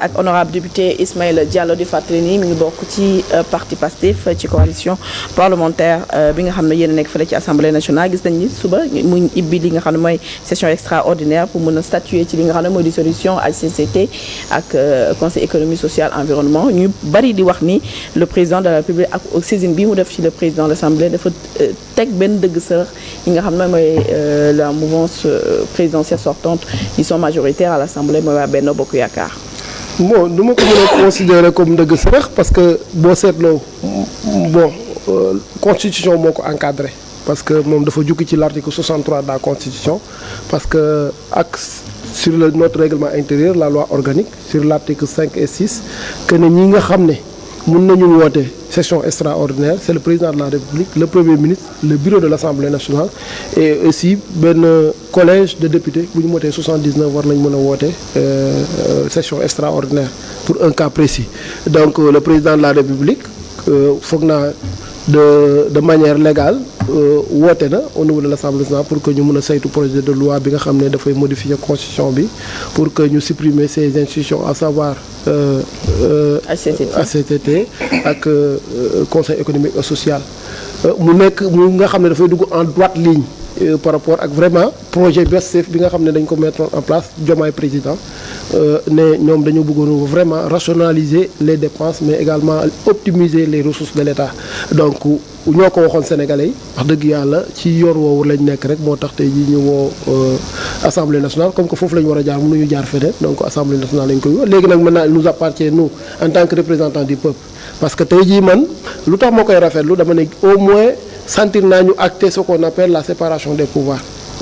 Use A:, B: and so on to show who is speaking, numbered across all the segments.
A: ak honorable député Ismaïla Diallo di fàttali ni mi ngi bokk ci parti Pastef ci coalition parlementaire bi nga xam ne yéen a nekk fële ci assemblée nationale gis nañ ni suba mu ibbi li nga xam ne mooy session extraordinaire pour mën a statuer ci li nga xam ne mooy dissolution HCCT ak conseil économique social environnement ñu bari di wax ni le président de la République ak saisine bi mu def ci le président de l'Assemblée dafa teg benn dëgg sërëx yi nga xam ne mooy la mouvance présidentielle sortante ils sont majoritaires à l'Assemblée mooy waa Benno Bokk Yaakaar.
B: Bon du ma ko mën a considérer comme dëgg sërëx parce que boo seetloo bon constitution moo ko encadré parce que moom dafa jukki ci l'article 63 de la constitution parce que ak sur notre règlement intérieur la loi organique sur l'article 5 et 6 que ne ñi nga xam ne mën nañu woote session extraordinaire c'est le président de la République le premier ministre le bureau de l'Assemblée nationale et aussi benn collège de députés bu ñu motee 79 war nañ mën a woote session extraordinaire pour un cas précis donc le président de la République foog naa de manière légale woote na au niveau de l'Assemblée nationale pour que ñu mën a saytu projet de loi bi nga xam ne dafay modifier constitution bi pour que ñu supprimer ces institutions à savoir HCCT ak conseil économique et social mu nekk mu nga xam ne dafay dugg en droite ligne par rapport ak vraiment projet BSF bi nga xam ne dañ ko mettre en place Diomaye président ne ñoom dañoo bëggoon vraiment rationaliser les dépenses mais également optimiser les ressources de l'État donc ñoo ko waxoon sénégalais yi wax dëgg yàlla ci yoon woowu lañ nekk rek moo tax tey jii ñu woo assemblée nationale comme que foofu la ñu war a jaar mënuñu jaar feneen donc assemblée nationale lañ koy woo léegi nag maintenant il nous appartient nous en tant que représentants du peuple parce que tey jii man lu tax ma koy rafetlu dama ne au moins sentir naa ñu acter ce qu'on appelle la séparation des pouvoirs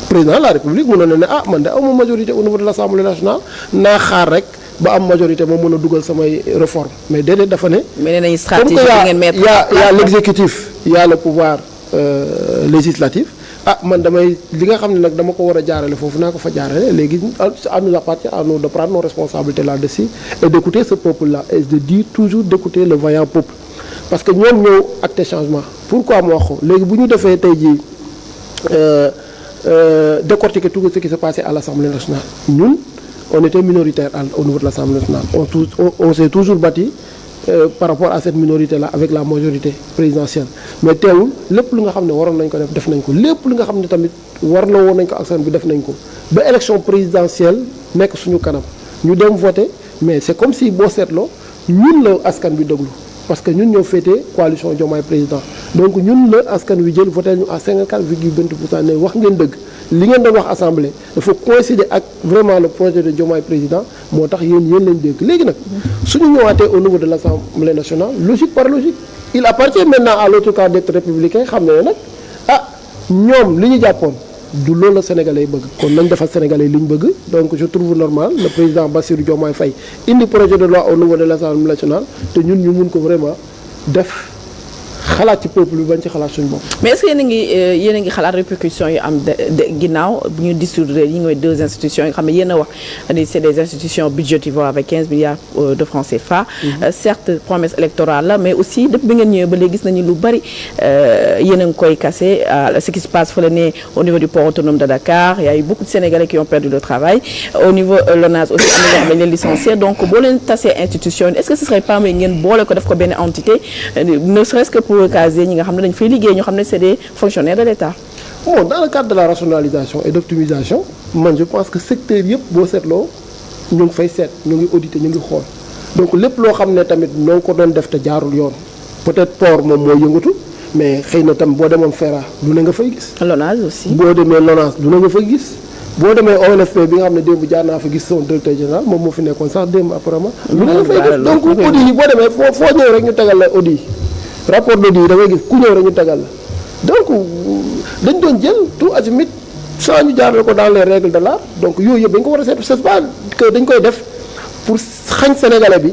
B: président de la République mënoon na ne ah man de amu majorité au niveau de l'Assemblée nationale naa xaar rek ba am majorité moo mën a dugal samay réforme mais déedéet dafa ne.
A: mais nee nañu stratégie bi ngeen mettre
B: y a l'exécutif y a le pouvoir législatif ah man damay li nga xam ne nag dama ko war a jaarale foofu naa ko fa jaarale léegi ça nous appartient à nous de prendre nos responsabilités là-dessus et d'écouter ce peuple-là et de dire toujours d'écouter le vaillant peuple parce que ñoom ñoo acté changement pourquoi mu wax ko léegi bu ñu defee tey jii décortiquer tout ce qui s'est passé à l'Assemblée nationale ñun on était minoritaire au niveau de l'Assemblée nationale on s'est toujours battu par rapport à cette minorité-là avec la majorité présidentielle mais teewul lépp lu nga xam ne waroon nañ ko def nañ ko lépp lu nga xam ne tamit war na woon nañ ko askan bi def nañ ko ba élection présidentielle nekk suñu kanam ñu dem voter mais c'est comme si boo seetloo ñun la askan bi déglu parce que ñun ñoo féetee coalition Diomaye président donc ñun la askan wi jël voté ñu à 54,20% ne wax ngeen dëgg li ngeen doon wax assemblée dafa coïncider ak vraiment le projet de Diomaye président moo tax yéen lañ dégg léegi nag suñu ñëwaatee au niveau de l'Assemblée nationale logique par logique il appartient maintenant à l'autre camp d'être républicain xam ne nag ah ñoom li ñu jàppoon du loolu la Sénégalais yi bëgg kon nañ defal Sénégalais yi li ñu bëgg donc je trouve normal le président Bassirou Diomaye Faye indi projet de loi au niveau de l'Assemblée nationale te ñun ñu mun ko vraiment def xalaat ci peuple bi bañ ci xalaat suñu bopp.
A: mais est-ce que yéen a ngi xalaat répercussions yu am ginnaaw bu ñu dissoudre yi nga deux institutions yi nga xam ne yéen a wax ni c'est des institutions budgétivores avec 15 milliards de francs CFA. Certes promesse électorale la mais aussi depuis bi ngeen ñëwee ba léegi gis nañu lu bari yéen a ngi koy casser ce qui se passe fële ne au niveau du port autonome de Dakar il y a eu beaucoup de Sénégalais qui ont perdu le travail au niveau LONASE aussi am na ñoo xam ne dañ leen licencié donc boo leen tasee institution est-ce que ce serait pas mais ngeen boole ko def ko benn entité ne serait-ce que pour casier ñi nga xam ne dañ fay liggéey ñoo xam ne c'est des fonctionnaires de l'État.
B: Bon dans le cadre de la rationalisation et d'optimisation man je pense que secteur yëpp boo seetloo ñu ngi fay seet ñu ngi auditer ñu ngi xool donc lépp loo xam ne tamit noo ko doon def te jaarul yoon peut-être port moom moo yëngatu mais xëy na tam boo demoon FERA lu ne nga fay gis.
A: LONASE aussi.
B: boo demee LONASE lu ne nga fay gis. boo demee ONFP bi nga xam ne démb jaar naa fa gis son directeur général moom moo fi nekkoon sax démb apparemment. lu ne nga fay gis donc audit yi boo demee foo ñëw rek ñu tegal la audit rapport d'audit yi da ngay gis ku ñëw rek ñu tegal la donc dañ doon jël tout azimut sans ñu jaarale ko dans les règles de l'art donc yooyu yëpp dañ ko war a seet c'est pas que dañ koy def pour xañ sénégalais bi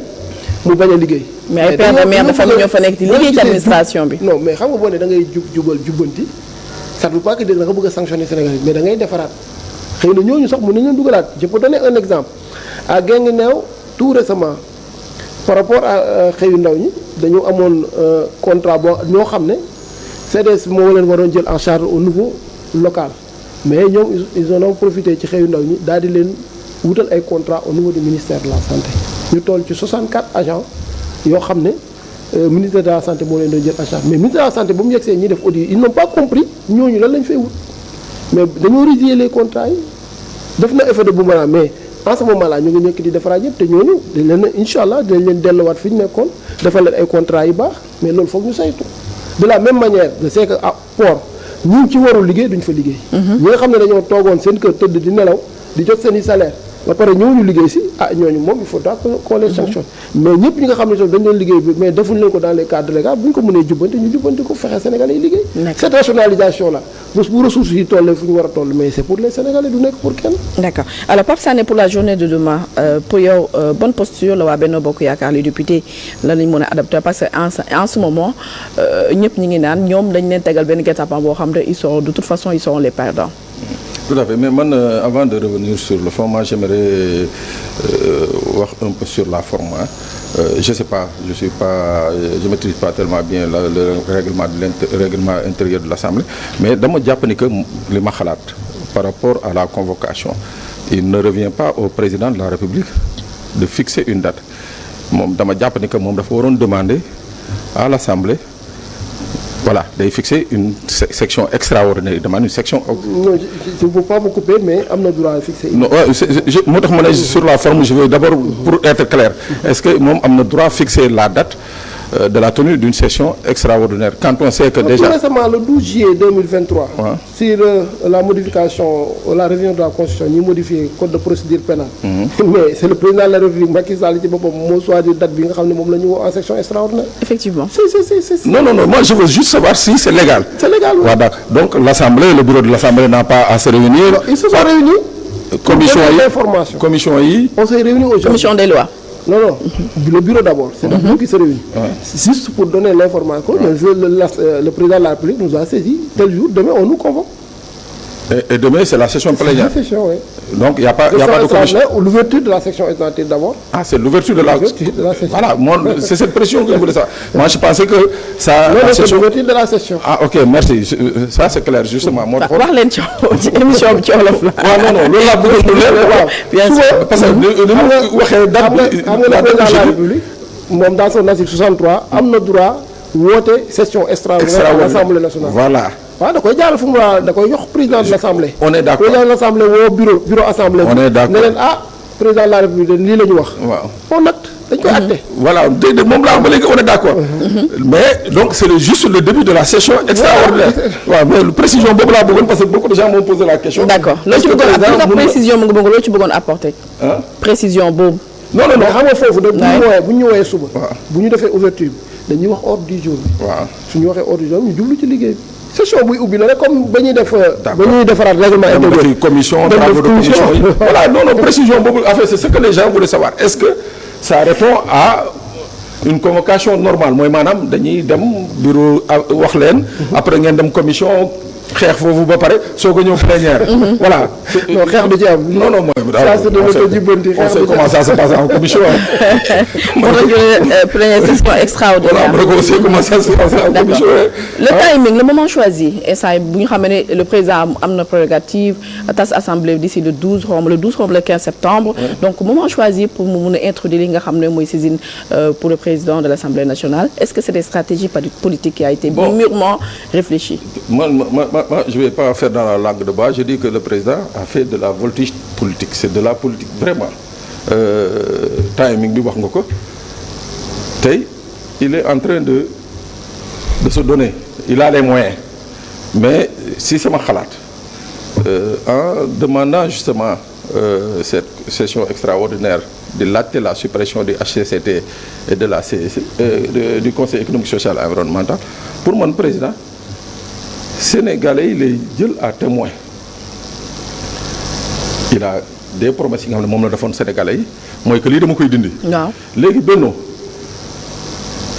B: mu bañ a liggéey.
A: mais ay pères de mère de famille ñoo fa nekk di liggéey ci administration bi.
B: non mais xam nga boo ne da ngay jubal jubbanti ça ne veut pas que da nga bëgg a sanctionner sénégalais mais da ngay defaraat xëy na ñooñu sax mën nañu leen dugalaat je peux donner un exemple à Guinguinéo tout récemment par rapport à xëyu ndaw ñi dañu amoon contrat boo ñoo xam ne CDS moo leen waroon jël en charge au niveau local mais ñoom ils en ont profité ci xëyu ndaw ñi daal di leen wutal ay contrat au niveau du ministère de la santé ñu toll ci 64 agents yoo xam ne ministère de la santé moo leen doon jël en charge mais ministère de la santé ba mu yegsee ñi def audit ils n'ont pas compris ñooñu lan lañ fay wut mais dañoo résilier les contrats yi def na effet de boomerang mais en ce moment là ñu ngi nekk di defaraat yëpp te ñooñu dañ leen incha allah dañ leen delluwaat fi ñu nekkoon defal leen ay contrats yu baax mais loolu foog ñu saytu de la même manière je sais que à port ñi ci warul liggéey duñ fa liggéey. ñi nga xam ne dañoo toogoon seen kër tëdd di nelaw di jot seen i salaire ba pare ñëwuñu liggéey si ñooñu moom il faudra qu'on les sanctionne mais ñëpp ñi nga xam ne dañ doon liggéey bi mais defuñ leen ko dans les cadres légaux bu ñu ko mënee jubbante ñu jubbanti ko fexe Sénégalais yi liggéey. cette rationalisation là bu ressources yi tollee fu ñu war a toll mais c'est pour les Sénégalais du nekk pour kenn.
A: d'accord alors Pape Sané pour la journée de demain pour yow bonne posture la waa Benno Bokk Yaakaar les députés lan lañ mën a adapté parce que en ce moment ñëpp ñi ngi naan ñoom dañ leen tegal benn guet-apens boo xam ne ils seront de toute façon ils seront les perdants.
C: Tout à fait mais man avant de revenir sur le fond moi j'aimerais wax un peu sur la forme je sais pas je maîtrise pas tellement bien le règlement intérieur de l'Assemblée mais dama jàpp ni que li ma xalaat par rapport à la convocation il ne revient pas au président de la République de fixer une date moom dama jàpp ni que moom dafa waroon demander à l'Assemblée voilà day fixer une section extraordinaire demande une section.
B: non je ne veux pas me couper mais am na droit fixer.
C: non moo tax ma ne sur la forme je vais d'abord pour être clair est-ce que moom am na droit fixer la date de la tenue d'une session extraordinaire quand on sait que déjà.
B: tout récemment le 12 juillet 2023. Ouais. Sur la modification la révision de la constitution ñi modifié code de procédure pénale. Mais c'est le président de la République Macky Sall ci boppam moo choisir date bi nga xam ne moom la ñu woo en section extraordinaire.
A: Effectivement.
B: Si.
C: Non moi je veux juste savoir si c'est légal.
B: C'est légal oui.
C: Voilà donc l'Assemblée le bureau de l'Assemblée n'a pas à se réunir.
B: Non, ils se sont réunis.
C: commission yi.
B: On s'est réunis aujourd'hui.
A: Commission des lois.
B: Non, le bureau d'abord, c'est le bureau qui se réunit. Juste pour donner l'information, le président de la République nous a saisi, tel jour, demain on nous convoque.
C: Et demain c'est la session plénière.
B: C'est la session, oui.
C: Donc il n'y a pas de commission.
B: L'ouverture de la section extantée d'abord.
C: Ah c'est l'ouverture de la session. Voilà, c'est cette pression que je voulais savoir. Moi je pensais que ça.
B: Non, c'est l'ouverture de la session.
C: Ah ok merci ça c'est clair justement. moo tax
A: wax leen ci émission bi ci wolof la.
C: waaw non loolu laa bëgg a leer waaw.
A: bien sûr
C: parce que ni mu waxee date bi.
B: xam nga le président de la République moom dans son article 63 am na droit woote session extraordinaire à l'Assemblée nationale.
C: Voilà.
B: waaw da koy jàll fu mu la da koy jox président de l'Assemblée.
C: On est d'accord
B: président de l'Assemblée woo bureau assemblée.
C: On est d'accord
B: ne leen président de la République lii la ñu wax.
C: waaw
B: on acte dañ koy acté.
C: voilà déedéet moom laa ba léegi on est d'accord. mais donc c'est juste le début de la session extraordinaire. waaw mais précision boobu laa bëggoon parce que beaucoup de gens m'ont posé la question.
A: d'accord loo ci bëggoon précision mu ngi bëgg loo ci bëggoon apporter. précision boobu.
B: non xam nga foofu de bu ñu woowee suba. bu ñu defee ouverture bi dañuy wax ordre du jour bi.
C: waaw
B: su ñu waxee ordre du jour ñu jublu ci liggéey bi. session buy ubbi la rek comme ba ñuy def. ba ñuy defaraat règlement intérieur.
C: commission travaux de commission yi. voilà non précision boobu en fait c'est ce que les gens voulaient savoir est-ce que ça répond à une convocation normale mooy maanaam dañuy dem bureau wax leen. après ngeen dem commission xeex foofu ba pare soog a ñëw plénière. voilà.
B: non xeex du ci am.
C: non mooy.
B: ça c'est de l'auto-jubbanti
C: on sait comment ça se passe en commission.
A: moo tax première session extraordinaire.
C: voilà on sait comment ça se passe en commission.
A: le timing le moment choisi instant bu ñu xamee ne le président am na prérogative tas assemblée d'ici le 12 le 15 septembre. donc moment choisi pour mu mun a introduire li nga xam ne mooy saisine pour le président de l'Assemblée nationale est-ce que c'est des stratégies politiques qui a été mûrement réfléchi.
C: Moi, je vais pas faire dans la langue de bois. Je dis que le président a fait de la voltige politique. C'est de la politique vraiment. Timing bi wax nga ko tey il est en train de se donner. Il a les moyens. Mais si sama xalaat en demandant justement cette session extraordinaire de laajte la suppression du HCCT et de la CEC du Conseil économique social et environnemental pour man président. Sénégalais yi lay jël à témoin il a des promesses yi nga xam ne moom la defoon Sénégalais yi mooy que lii dama koy dindi.
A: waaw
C: léegi Benno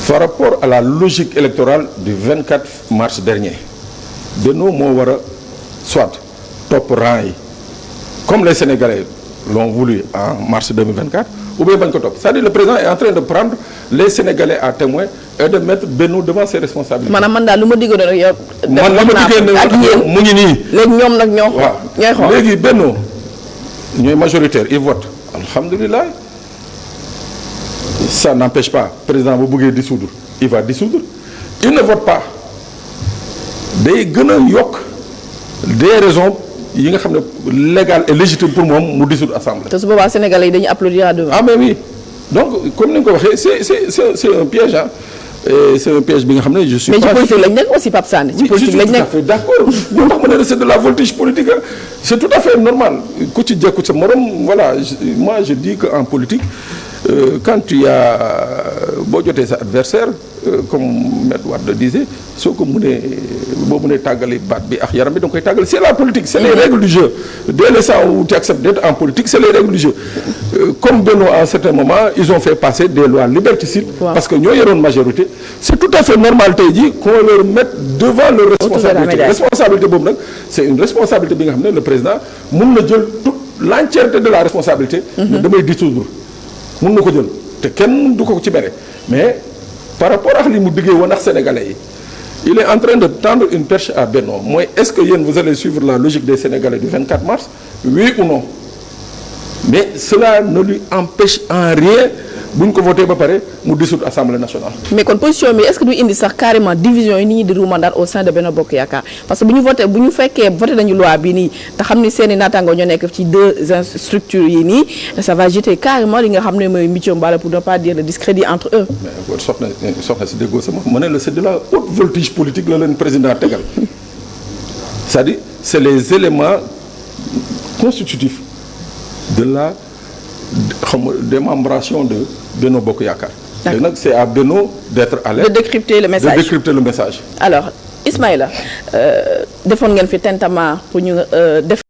C: par rapport à la logique électorale du 24 mars dernier Benno moo war a soit topp rang yi comme les Sénégalais l'ont voulu en mars 2024 ou bien bañ ko topp c'est-à-dire le président est en train de prendre les Sénégalais à témoin et de mettre Benno devant ses responsabilités.
A: maanaam man daal lu ma diggoon rek yow.
C: man la ma diggee
A: ak yéen
C: mu ngi nii.
A: léegi ñoom nag ñoo.
C: waaw
A: ñooy xool
C: léegi Benno ñooy majoritaire ils votent alhamdulilah ça n'empêche pas président bu bëggee dissoudre il va dissoudre il ne vote pas day gën a yokk des raisons yi nga xam ne légal et légitime pour moom mu dissoudre assemblée.
A: te su boobaa Sénégalais yi dañuy applaudir à deux.
C: ah mais oui donc comme ni nga ko waxee c'est un piège ah et c'est un piège bi nga xam ne je suis.
A: mais ci politique lañ nekk aussi Pape Sané. ci politique lañ nekk
C: tout à fait d'accord moo tax ma ne c'est de la voltige politique ah c'est tout à fait normal ku ci jekku sa morom voilà moi je dis que en politique quand tu as boo jotee sa adversaire comme Maître Wade le disait soo ko mënee boo mënee tàggali baat bi ak yaram bi da nga koy tàggali c'est la politique c'est les règles du jeu dès l'instant où tu acceptes d'être en politique c'est les règles du jeu comme Benno à un certain moment ils ont fait passer des lois liberticides parce que ñoo yoroon majorité c'est tout à fait normal tey jii qu'on leur mette devant leur responsabilité boobu nag c'est une responsabilité bi nga xam ne le président mun na jël toute l'entièreté de la responsabilité damay dissoudre mun na ko jël te kenn du ko ci mere mais par rapport ak li mu diggee woon ak sénégalais yi il est en train de tendre une perche à Benno mooy est-ce que yéen vous allez suivre la logique des Sénégalais du 24 mars oui ou non mais cela ne lui empêche en rien bu ñu ko voté ba pare mu dissoudre Assemblée nationale.
A: mais kon position bi est-ce que du indi sax carrément division yi nit ñi di ruumandaat au sein de Benno Bokk Yaakaar parce que bu ñu fekkee voté nañu loi bi nii te xam ni seen i naataangoo ñoo nekk ci deux structures yi nii ça va jeter carrément li nga xam ne mooy mbicco mbala pour ne pas dire le discrédit entre eux.
C: mais soxna si déggoo sama ma ne la c'est de la haute voltige politique la leen président tegal c'est-à-dire c'est les éléments constitutifs de la démembration de Benno Bokk Yaakaar. léegi nag c'est à Benno d'être alerte.
A: de décrypter le message. alors Ismaïla defoon ngeen fi tintement pour ñu def.